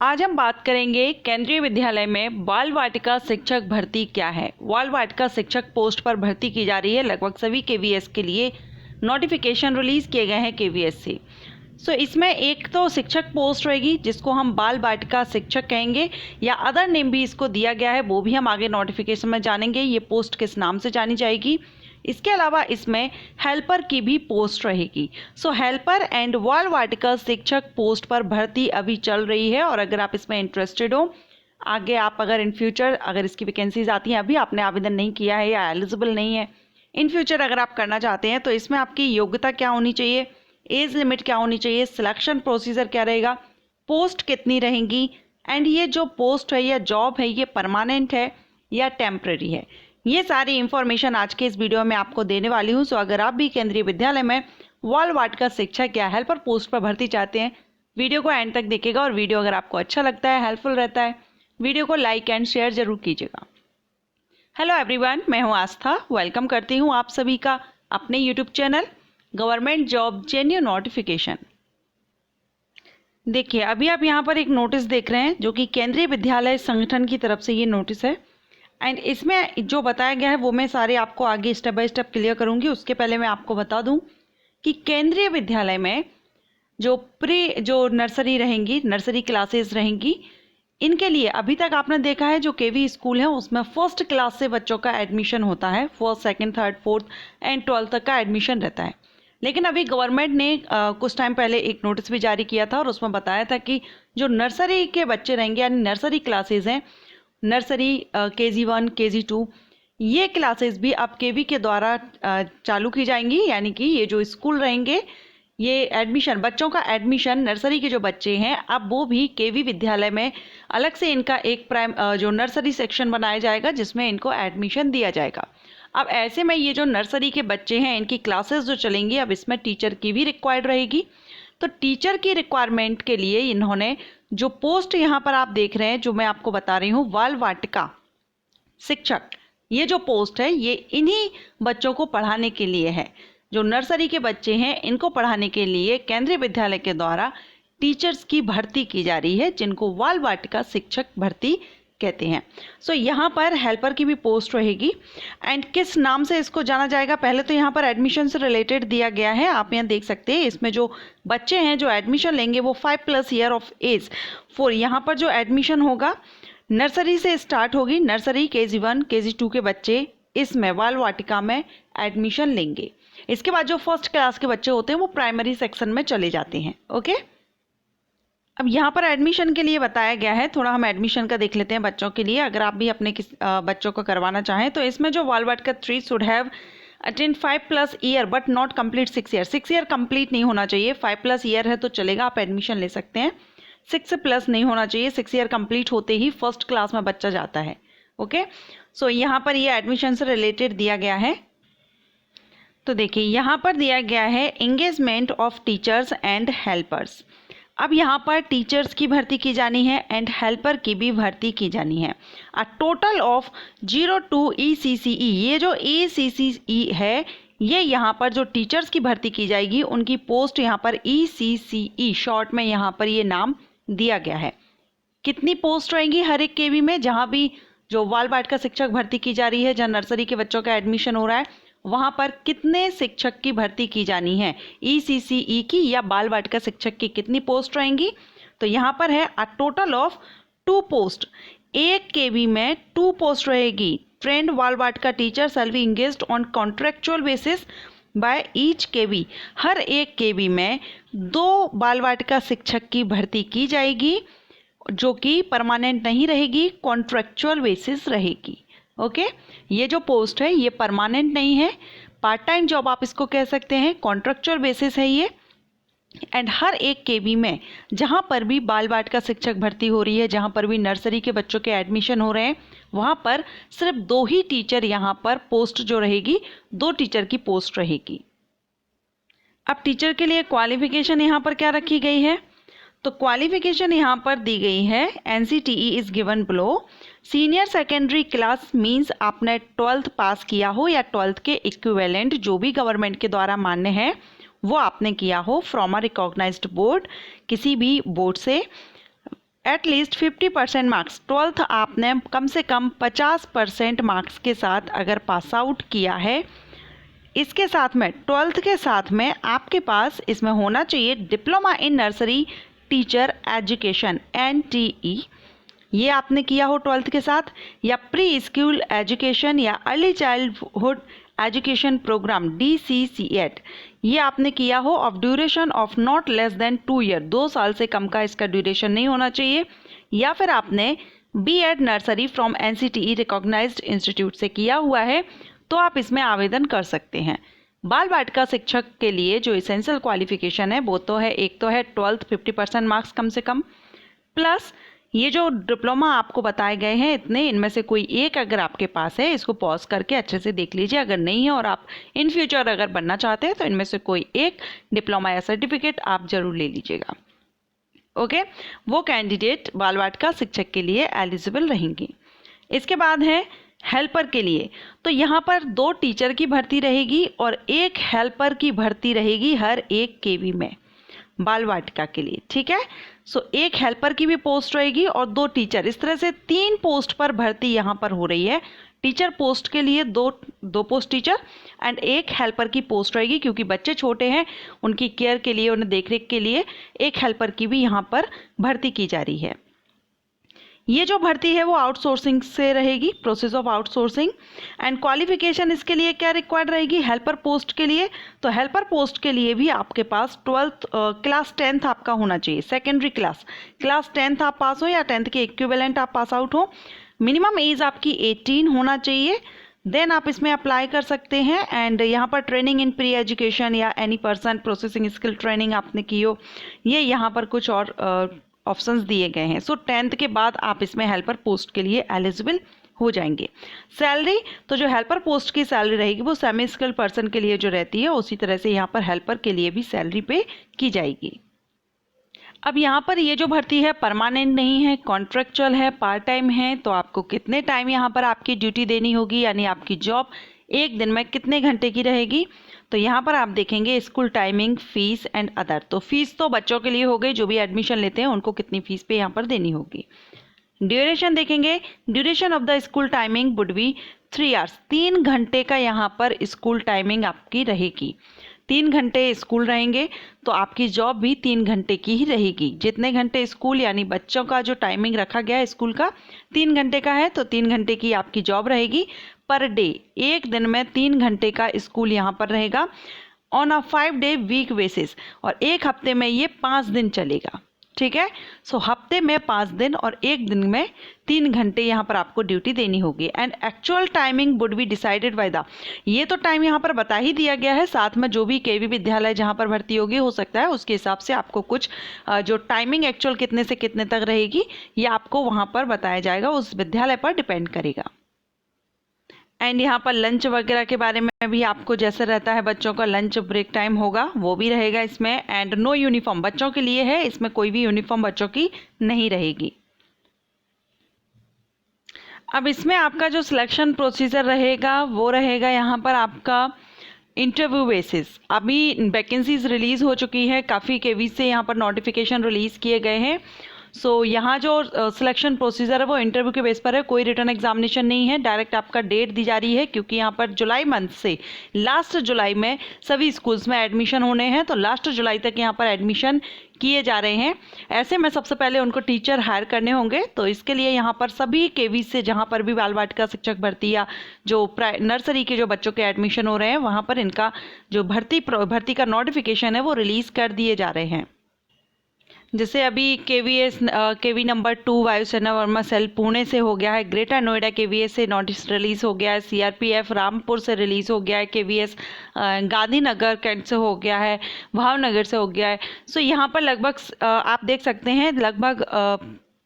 आज हम बात करेंगे केंद्रीय विद्यालय में बाल वाटिका शिक्षक भर्ती क्या है। बाल वाटिका शिक्षक पोस्ट पर भर्ती की जा रही है। लगभग सभी केवीएस के लिए नोटिफिकेशन रिलीज किए गए हैं केवीएस से। इसमें एक तो शिक्षक पोस्ट रहेगी जिसको हम बाल वाटिका शिक्षक कहेंगे या अदर नेम भी इसको दिया गया है, वो भी हम आगे नोटिफिकेशन में जानेंगे ये पोस्ट किस नाम से जानी जाएगी। इसके अलावा इसमें हेल्पर की भी पोस्ट रहेगी। हेल्पर एंड बाल वाटिका शिक्षक पोस्ट पर भर्ती अभी चल रही है और अगर आप इसमें इंटरेस्टेड हो, आगे आप अगर इन फ्यूचर अगर इसकी वैकेंसीज आती हैं, अभी आपने आवेदन नहीं किया है या एलिजिबल नहीं है, इन फ्यूचर अगर आप करना चाहते हैं तो इसमें आपकी योग्यता क्या होनी चाहिए, एज लिमिट क्या होनी चाहिए, सिलेक्शन प्रोसीजर क्या रहेगा, पोस्ट कितनी रहेंगी एंड ये जो पोस्ट है या जॉब है ये परमानेंट है या टेम्प्रेरी है, ये सारी इंफॉर्मेशन आज के इस वीडियो में आपको देने वाली हूँ। अगर आप भी केंद्रीय विद्यालय में बाल वाटिका शिक्षक या हेल्पर पोस्ट पर भर्ती चाहते हैं, वीडियो को एंड तक देखिएगा और वीडियो अगर आपको अच्छा लगता है, हेल्पफुल रहता है, वीडियो को लाइक एंड शेयर जरूर कीजिएगा। हेलो एवरीवन, मैं हूँ आस्था। वेलकम करती हूँ आप सभी का अपने YouTube channel government job genuine notification. देखिए, अभी आप यहाँ पर एक नोटिस देख रहे हैं जो कि केंद्रीय विद्यालय संगठन की तरफ से ये नोटिस है एंड इसमें जो बताया गया है वो मैं सारे आपको आगे स्टेप बाय स्टेप क्लियर करूंगी। उसके पहले मैं आपको बता दूं कि केंद्रीय विद्यालय में जो नर्सरी रहेंगी, नर्सरी क्लासेस रहेंगी, इनके लिए अभी तक आपने देखा है जो केवी स्कूल है उसमें फर्स्ट क्लास से बच्चों का एडमिशन होता है। First, second, third, fourth and 12th तक का एडमिशन रहता है। लेकिन अभी गवर्नमेंट ने कुछ टाइम पहले एक नोटिस भी जारी किया था और उसमें बताया था कि जो नर्सरी के बच्चे रहेंगे यानी नर्सरी क्लासेज हैं, नर्सरी KG1 KG2, ये क्लासेस भी अब केवी के द्वारा चालू की जाएंगी। यानी कि ये जो स्कूल रहेंगे, ये एडमिशन, बच्चों का एडमिशन, नर्सरी के जो बच्चे हैं अब वो भी केवी विद्यालय में अलग से इनका एक जो नर्सरी सेक्शन बनाया जाएगा जिसमें इनको एडमिशन दिया जाएगा। अब ऐसे में ये जो नर्सरी के बच्चे हैं इनकी क्लासेस जो चलेंगी, अब इसमें टीचर की भी रिक्वायर्ड रहेगी। तो टीचर की रिक्वायरमेंट के लिए इन्होंने जो पोस्ट यहाँ पर आप देख रहे हैं, जो मैं आपको बता रही हूँ, बाल वाटिका शिक्षक, ये जो पोस्ट है ये इन्हीं बच्चों को पढ़ाने के लिए है। जो नर्सरी के बच्चे हैं इनको पढ़ाने के लिए केंद्रीय विद्यालय के द्वारा टीचर्स की भर्ती की जा रही है, जिनको बाल वाटिका शिक्षक भर्ती कहते हैं। यहाँ पर हेल्पर की भी पोस्ट रहेगी एंड किस नाम से इसको जाना जाएगा, पहले तो यहाँ पर एडमिशन से रिलेटेड दिया गया है। आप यहाँ देख सकते हैं इसमें जो बच्चे हैं जो एडमिशन लेंगे वो 5+ ईयर ऑफ एज 4, यहाँ पर जो एडमिशन होगा नर्सरी से स्टार्ट होगी। नर्सरी KG1 KG2 के बच्चे इसमें बाल वाटिका में एडमिशन लेंगे। इसके बाद जो फर्स्ट क्लास के बच्चे होते हैं वो प्राइमरी सेक्शन में चले जाते हैं। ओके, अब यहाँ पर एडमिशन के लिए बताया गया है, थोड़ा हम एडमिशन का देख लेते हैं बच्चों के लिए। अगर आप भी अपने बच्चों को करवाना चाहें तो इसमें जो बाल वाटिका 3 should have attend 5+ year but not complete 6 year. 6 year complete नहीं होना चाहिए, 5+ ईयर है तो चलेगा, आप एडमिशन ले सकते हैं। 6+ नहीं होना चाहिए, 6 ईयर कंप्लीट होते ही फर्स्ट क्लास में बच्चा जाता है। ओके, यहाँ पर ये एडमिशन से रिलेटेड दिया गया है। तो देखिए यहाँ पर दिया गया है engagement of teachers and helpers. अब यहाँ पर टीचर्स की भर्ती की जानी है एंड हेल्पर की भी भर्ती की जानी है। अ टोटल ऑफ 02 ECCE, ये जो ECCE है ये यहाँ पर जो टीचर्स की भर्ती की जाएगी उनकी पोस्ट यहाँ पर ECCE शॉर्ट में यहाँ पर ये नाम दिया गया है। कितनी पोस्ट रहेंगी हर एक केवी में, जहाँ भी जो बाल वाटिका शिक्षक भर्ती की जा रही है, जहाँ नर्सरी के बच्चों का एडमिशन हो रहा है, वहाँ पर कितने शिक्षक की भर्ती की जानी है, ECCE की या बाल वाटिका शिक्षक की कितनी पोस्ट रहेंगी। तो यहाँ पर है अ टोटल ऑफ 2 पोस्ट, एक केवी में 2 पोस्ट रहेगी। Trained Bal Vatika teacher shall be engaged on contractual basis by each KV, हर एक केवी में 2 बाल वाटिका शिक्षक की भर्ती की जाएगी जो कि परमानेंट नहीं रहेगी, कॉन्ट्रेक्चुअल बेसिस रहेगी। ओके, ये जो पोस्ट है ये परमानेंट नहीं है, पार्ट टाइम जॉब आप इसको कह सकते हैं, कॉन्ट्रेक्चुअल बेसिस है ये। एंड हर एक केवी में जहाँ पर भी बाल वाटिका शिक्षक भर्ती हो रही है, जहाँ पर भी नर्सरी के बच्चों के एडमिशन हो रहे हैं, वहाँ पर सिर्फ 2 ही टीचर यहाँ पर पोस्ट जो रहेगी, 2 टीचर की पोस्ट रहेगी। अब टीचर के लिए क्वालिफिकेशन यहाँ पर क्या रखी गई है, तो क्वालिफिकेशन यहाँ पर दी गई है NCTE is given below. Senior secondary class means आपने 12th पास किया हो या 12th के इक्विवेलेंट जो भी गवर्नमेंट के द्वारा मान्य है वो आपने किया हो फ्रॉम अ रिकॉग्नाइज्ड बोर्ड, किसी भी बोर्ड से। एटलीस्ट 50% मार्क्स, 12th आपने कम से कम 50% मार्क्स के साथ अगर पास आउट किया है, इसके साथ में 12th के साथ में आपके पास इसमें होना चाहिए diploma in nursery teacher education NTE, ये आपने किया हो 12th के साथ, या प्री स्कूल एजुकेशन या early childhood education programme DCCET, ये आपने किया हो of duration of not less than 2 year, 2 साल से कम का इसका ड्यूरेशन नहीं होना चाहिए, या फिर आपने B.Ed nursery from NCTE recognised institute से किया हुआ है, तो आप इसमें आवेदन कर सकते हैं। बाल वाटिका शिक्षक के लिए जो इसेंशियल क्वालिफिकेशन है वो तो है, एक तो है 12th 50% मार्क्स कम से कम, प्लस ये जो डिप्लोमा आपको बताए गए हैं इतने, इनमें से कोई एक अगर आपके पास है, इसको पॉज करके अच्छे से देख लीजिए, अगर नहीं है और आप इन फ्यूचर अगर बनना चाहते हैं तो इनमें से कोई एक डिप्लोमा या सर्टिफिकेट आप जरूर ले लीजिएगा। ओके, वो कैंडिडेट बाल वाटिका शिक्षक के लिए एलिजिबल रहेंगी। इसके बाद है हेल्पर के लिए, तो यहाँ पर 2 टीचर की भर्ती रहेगी और 1 हेल्पर की भर्ती रहेगी हर एक केवी में बाल वाटिका के लिए, ठीक है। सो 1 हेल्पर की भी पोस्ट रहेगी और 2 टीचर, इस तरह से 3 पोस्ट पर भर्ती यहाँ पर हो रही है। टीचर पोस्ट के लिए दो पोस्ट टीचर एंड 1 हेल्पर की पोस्ट रहेगी, क्योंकि बच्चे छोटे हैं, उनकी केयर के लिए, उन्हें देखरेख के लिए 1 हेल्पर की भी यहाँ पर भर्ती की जा रही है। ये जो भर्ती है वो आउटसोर्सिंग से रहेगी, process of outsourcing. And qualification इसके लिए क्या रिक्वायर्ड रहेगी हेल्पर पोस्ट के लिए, तो हेल्पर पोस्ट के लिए भी आपके पास 12th क्लास 10th आपका होना चाहिए, सेकेंडरी क्लास 10th आप पास हो या 10th के इक्विवेलेंट आप पास आउट हो। मिनिमम एज आपकी 18 होना चाहिए, देन आप इसमें अप्लाई कर सकते हैं। एंड यहाँ पर ट्रेनिंग इन प्री एजुकेशन या any person processing skill training आपने की हो, ये यहाँ पर कुछ और ऑप्शंस दिए गए हैं। सो 10th के बाद आप इसमें हेल्पर पोस्ट के लिए एलिजिबल हो जाएंगे। सैलरी, तो जो हेल्पर पोस्ट की सैलरी रहेगी वो सेमी स्किल्ड पर्सन के लिए जो रहती है उसी तरह से यहाँ पर हेल्पर के लिए भी सैलरी पे की जाएगी। अब यहाँ पर ये जो भर्ती है परमानेंट नहीं है, कॉन्ट्रेक्चुअल है, पार्ट टाइम है, तो आपको कितने टाइम यहाँ पर आपकी ड्यूटी देनी होगी, यानी आपकी जॉब एक दिन में कितने घंटे की रहेगी, तो यहाँ पर आप देखेंगे school timing, fees and other. तो फीस तो बच्चों के लिए हो गई, जो भी एडमिशन लेते हैं उनको कितनी फीस पे यहाँ पर देनी होगी। ड्यूरेशन देखेंगे, duration of the school timing would be 3 hours, 3 घंटे का यहाँ पर स्कूल टाइमिंग आपकी रहेगी। 3 घंटे स्कूल रहेंगे तो आपकी जॉब भी 3 घंटे की ही रहेगी। जितने घंटे स्कूल, यानी बच्चों का जो टाइमिंग रखा गया है स्कूल का 3 घंटे का है, तो 3 घंटे की आपकी जॉब रहेगी पर डे, एक दिन में 3 घंटे का स्कूल यहाँ पर रहेगा on a 5-day week basis, और एक हफ्ते में ये 5 दिन चलेगा, ठीक है। सो हफ्ते में 5 दिन और एक दिन में 3 घंटे यहाँ पर आपको ड्यूटी देनी होगी। And actual timing would be decided by the, ये तो टाइम यहाँ पर बता ही दिया गया है, साथ में जो भी केवी विद्यालय जहाँ पर भर्ती होगी हो सकता है उसके हिसाब से आपको कुछ जो टाइमिंग एक्चुअल कितने से कितने तक रहेगी ये आपको वहाँ पर बताया जाएगा, उस विद्यालय पर डिपेंड करेगा। एंड यहाँ पर लंच वगैरह के बारे में भी आपको जैसे रहता है बच्चों का लंच ब्रेक टाइम होगा वो भी रहेगा इसमें। एंड नो यूनिफॉर्म बच्चों के लिए है, इसमें कोई भी यूनिफॉर्म बच्चों की नहीं रहेगी। अब इसमें आपका जो सिलेक्शन प्रोसीजर रहेगा वो रहेगा यहाँ पर आपका इंटरव्यू बेसिस। अभी वैकेंसीज रिलीज़ हो चुकी है, काफ़ी केवी से यहाँ पर नोटिफिकेशन रिलीज़ किए गए हैं। सो यहाँ जो सिलेक्शन प्रोसीजर है वो इंटरव्यू के बेस पर है, कोई रिटर्न एग्जामिनेशन नहीं है, डायरेक्ट आपका डेट दी जा रही है, क्योंकि यहाँ पर जुलाई मंथ से लास्ट जुलाई में सभी स्कूल्स में एडमिशन होने हैं, तो लास्ट जुलाई तक यहाँ पर एडमिशन किए जा रहे हैं। ऐसे में सबसे पहले उनको टीचर हायर करने होंगे, तो इसके लिए यहाँ पर सभी केवी से जहाँ पर भी बाल वाटिका शिक्षक भर्ती या जो नर्सरी के जो बच्चों के एडमिशन हो रहे हैं वहाँ पर इनका जो भर्ती का नोटिफिकेशन है वो रिलीज़ कर दिए जा रहे हैं। जैसे अभी केवी नंबर 2 वायुसेना वर्मा सेल पुणे से हो गया है, ग्रेटर नोएडा केवीएस से नोटिस रिलीज़ हो गया है, सीआरपीएफ रामपुर से रिलीज़ हो गया है, केवीएस गांधीनगर कैंट से हो गया है, भावनगर से हो गया है। सो यहाँ पर लगभग आप देख सकते हैं लगभग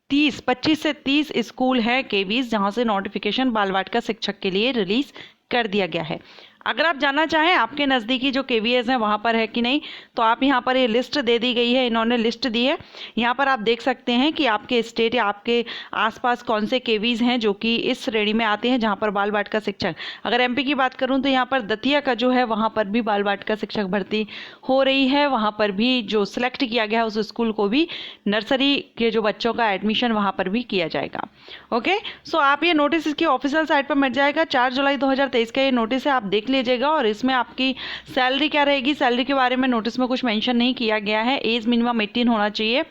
25 से 30 स्कूल हैं केवीज जहाँ से नोटिफिकेशन बाल वाटिका शिक्षक के लिए रिलीज़ कर दिया गया है। अगर आप जानना चाहें आपके नज़दीकी जो KVS हैं वहाँ पर है कि नहीं, तो आप यहाँ पर ये लिस्ट दे दी गई है, इन्होंने लिस्ट दी है। यहाँ पर आप देख सकते हैं कि आपके स्टेट या आपके आसपास कौन से KVs हैं जो कि इस श्रेणी में आते हैं जहाँ पर बाल वाटिका शिक्षक। अगर MP की बात करूँ तो यहाँ पर दतिया का जो है वहाँ पर भी बाल वाटिका शिक्षक भर्ती हो रही है। वहाँ पर भी जो सिलेक्ट किया गया है उस स्कूल को भी नर्सरी के जो बच्चों का एडमिशन वहाँ पर भी किया जाएगा। ओके, सो आप ये नोटिस इसकी ऑफिशियल साइट पर मिल जाएगा। 4 जुलाई 2023 का ये नोटिस है, आप देख लीजिएगा। और इसमें आपकी सैलरी क्या रहेगी, सैलरी के बारे में नोटिस में कुछ मेंशन नहीं किया गया है। एज मिनिमम 18 होना चाहिए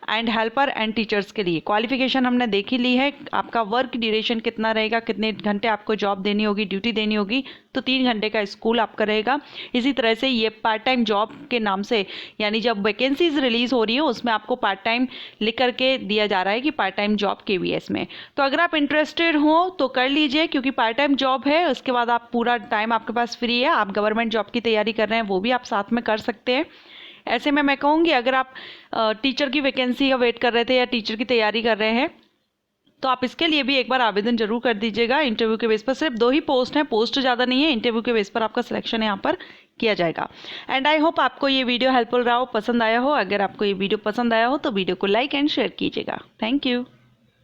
एंड हेल्पर एंड टीचर्स के लिए। क्वालिफिकेशन हमने देख ही ली है। आपका वर्क ड्यूरेशन कितना रहेगा, कितने घंटे आपको जॉब देनी होगी, ड्यूटी देनी होगी, तो 3 घंटे का स्कूल आपका रहेगा। इसी तरह से ये पार्ट टाइम जॉब के नाम से, यानी जब वैकेंसीज रिलीज हो रही है उसमें आपको पार्ट टाइम लिख करके दिया जा रहा है कि पार्ट टाइम जॉब KVS में। तो अगर आप इंटरेस्टेड हो तो कर लीजिए, क्योंकि पार्ट टाइम जॉब है। उसके बाद आप पूरा टाइम आपके पास फ्री है। आप गवर्नमेंट जॉब की तैयारी कर रहे हैं वो भी आप साथ में कर सकते हैं। ऐसे में मैं कहूँगी अगर आप टीचर की वैकेंसी का वेट कर रहे थे या टीचर की तैयारी कर रहे हैं तो आप इसके लिए भी एक बार आवेदन जरूर कर दीजिएगा। इंटरव्यू के बेस पर सिर्फ 2 ही पोस्ट हैं, पोस्ट ज़्यादा नहीं है। इंटरव्यू के बेस पर आपका सिलेक्शन यहाँ पर किया जाएगा। एंड आई होप आपको ये वीडियो हेल्पफुल रहा हो, पसंद आया हो। अगर आपको ये वीडियो पसंद आया हो तो वीडियो को लाइक एंड शेयर कीजिएगा। Thank you.